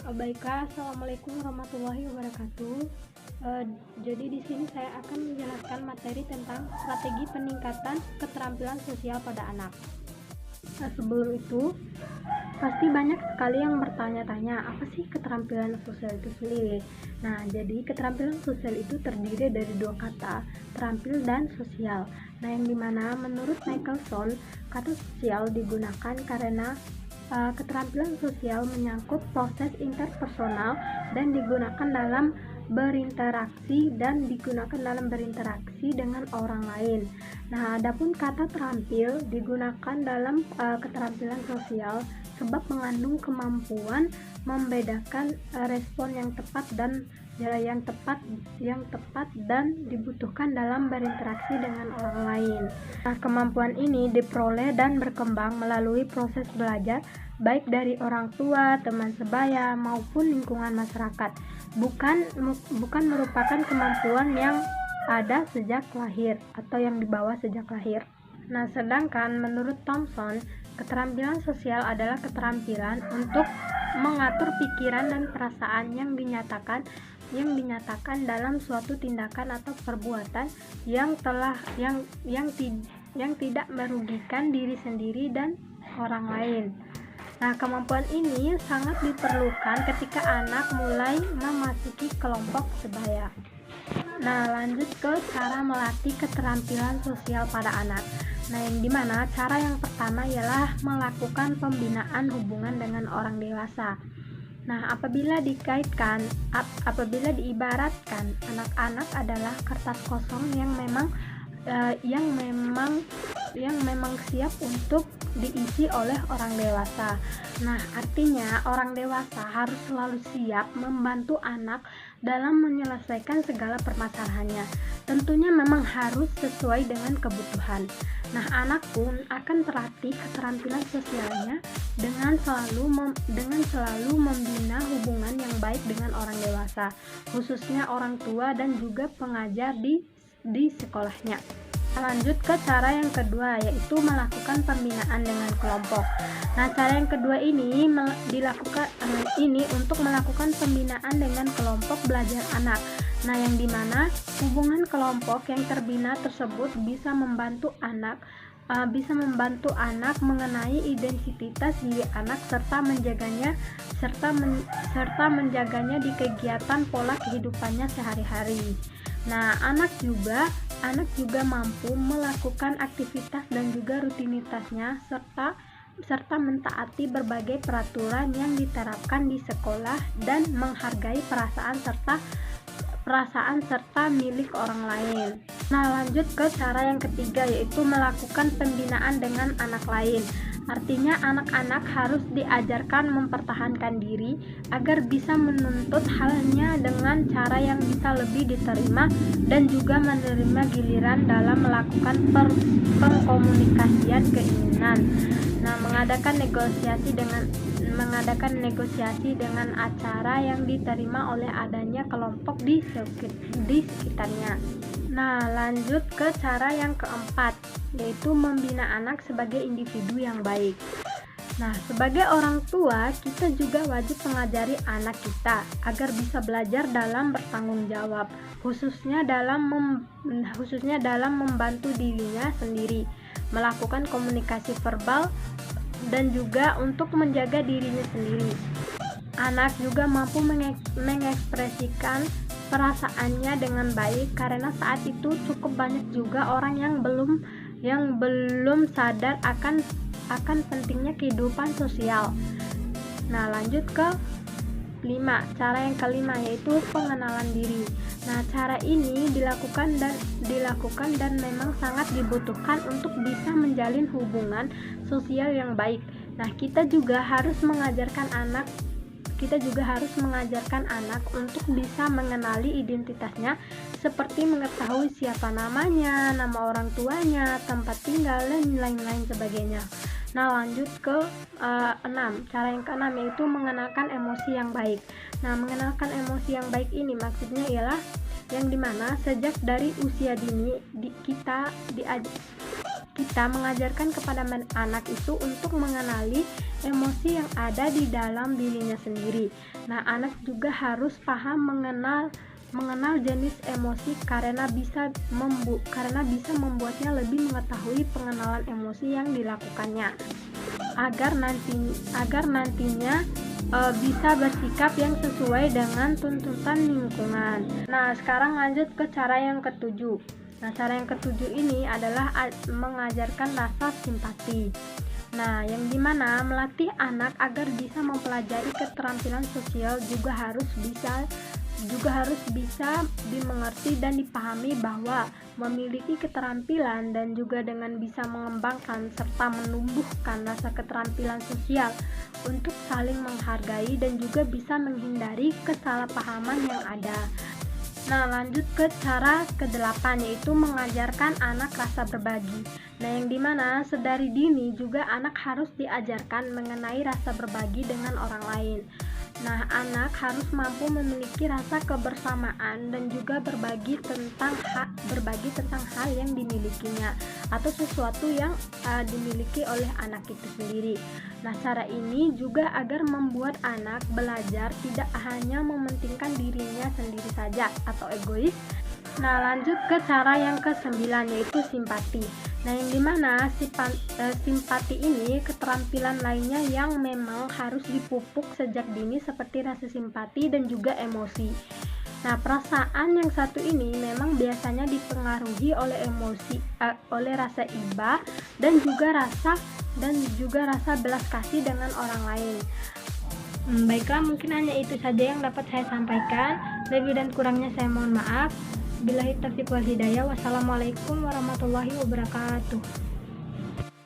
Baiklah, assalamualaikum warahmatullahi wabarakatuh. Eh, jadi di sini saya akan menjelaskan materi tentang strategi peningkatan keterampilan sosial pada anak. Sebelum itu, pasti banyak sekali yang bertanya-tanya, apa sih keterampilan sosial itu sendiri? Nah, jadi keterampilan sosial itu terdiri dari dua kata, terampil dan sosial. Nah, yang dimana menurut Michelson, kata sosial digunakan karena keterampilan sosial menyangkut proses interpersonal dan digunakan dalam berinteraksi dengan orang lain. Nah, adapun kata terampil digunakan dalam keterampilan sosial sebab mengandung kemampuan membedakan respon yang tepat dan dibutuhkan dalam berinteraksi dengan orang lain. Nah, kemampuan ini diperoleh dan berkembang melalui proses belajar baik dari orang tua, teman sebaya maupun lingkungan masyarakat. Bukan merupakan kemampuan yang ada sejak lahir atau yang dibawa sejak lahir. Nah, sedangkan menurut Thomson, keterampilan sosial adalah keterampilan untuk mengatur pikiran dan perasaan yang dinyatakan dalam suatu tindakan atau perbuatan yang tidak merugikan diri sendiri dan orang lain. Nah, kemampuan ini sangat diperlukan ketika anak mulai memasuki kelompok sebaya. Nah, lanjut ke cara melatih keterampilan sosial pada anak. Nah, yang dimana cara yang pertama ialah melakukan pembinaan hubungan dengan orang dewasa. Nah, apabila diibaratkan anak-anak adalah kertas kosong yang memang siap untuk diisi oleh orang dewasa. Nah, artinya orang dewasa harus selalu siap membantu anak dalam menyelesaikan segala permasalahannya. Tentunya memang harus sesuai dengan kebutuhan. Nah, anak pun akan terlatih keterampilan sosialnya dengan selalu membina hubungan yang baik dengan orang dewasa, khususnya orang tua dan juga pengajar di sekolahnya. Lanjut ke cara yang kedua, yaitu melakukan pembinaan dengan kelompok. Nah, cara yang kedua ini untuk melakukan pembinaan dengan kelompok belajar anak. Nah, yang dimana hubungan kelompok yang terbina tersebut bisa membantu anak mengenai identitas diri anak serta menjaganya di kegiatan pola kehidupannya sehari-hari. Nah, anak juga mampu melakukan aktivitas dan juga rutinitasnya serta mentaati berbagai peraturan yang diterapkan di sekolah dan menghargai perasaan serta milik orang lain. Nah, lanjut ke cara yang ketiga, yaitu melakukan pembinaan dengan anak lain. Artinya anak-anak harus diajarkan mempertahankan diri agar bisa menuntut halnya dengan cara yang bisa lebih diterima dan juga menerima giliran dalam melakukan pengkomunikasian keinginan. Nah, mengadakan negosiasi dengan acara yang diterima oleh adanya kelompok di sekitarnya. Nah, lanjut ke cara yang keempat, yaitu membina anak sebagai individu yang baik. Nah, sebagai orang tua, kita juga wajib mengajari anak kita agar bisa belajar dalam bertanggung jawab, khususnya dalam membantu dirinya sendiri, melakukan komunikasi verbal, dan juga untuk menjaga dirinya sendiri. Anak juga mampu mengekspresikan perasaannya dengan baik karena saat itu cukup banyak juga orang yang belum sadar akan pentingnya kehidupan sosial. Nah, lanjut ke cara yang kelima, yaitu pengenalan diri. Nah, cara ini dilakukan dan memang sangat dibutuhkan untuk bisa menjalin hubungan sosial yang baik. Nah, kita juga harus mengajarkan anak untuk bisa mengenali identitasnya, seperti mengetahui siapa namanya, nama orang tuanya, tempat tinggal, dan lain-lain sebagainya. Nah, lanjut ke 6. Cara yang keenam, yaitu mengenalkan emosi yang baik. Nah, mengenalkan emosi yang baik ini maksudnya ialah yang dimana sejak dari usia dini kita mengajarkan kepada anak itu untuk mengenali emosi yang ada di dalam dirinya sendiri. Nah, anak juga harus paham mengenal jenis emosi karena bisa membuatnya lebih mengetahui pengenalan emosi yang dilakukannya agar nantinya bisa bersikap yang sesuai dengan tuntutan lingkungan. Nah, sekarang lanjut ke cara yang ketujuh. Nah, cara yang ketujuh ini adalah mengajarkan rasa simpati. Nah, yang dimana melatih anak agar bisa mempelajari keterampilan sosial juga harus bisa dimengerti dan dipahami bahwa memiliki keterampilan dan juga dengan bisa mengembangkan serta menumbuhkan rasa keterampilan sosial untuk saling menghargai dan juga bisa menghindari kesalahpahaman yang ada. Nah, lanjut ke cara ke-8, yaitu mengajarkan anak rasa berbagi. Nah, yang dimana sedari dini juga anak harus diajarkan mengenai rasa berbagi dengan orang lain. Nah, anak harus mampu memiliki rasa kebersamaan dan juga berbagi tentang hal yang dimilikinya atau sesuatu yang dimiliki oleh anak itu sendiri. Nah, cara ini juga agar membuat anak belajar tidak hanya mementingkan dirinya sendiri saja atau egois. Nah, lanjut ke cara yang ke-9, yaitu simpati. Nah, yang dimana simpati ini keterampilan lainnya yang memang harus dipupuk sejak dini seperti rasa simpati dan juga emosi. Nah, perasaan yang satu ini memang biasanya dipengaruhi oleh rasa iba dan juga rasa belas kasih dengan orang lain. Baiklah, mungkin hanya itu saja yang dapat saya sampaikan. Lebih dan kurangnya saya mohon maaf. Billahi taufiq wal hidayah. Wassalamualaikum warahmatullahi wabarakatuh.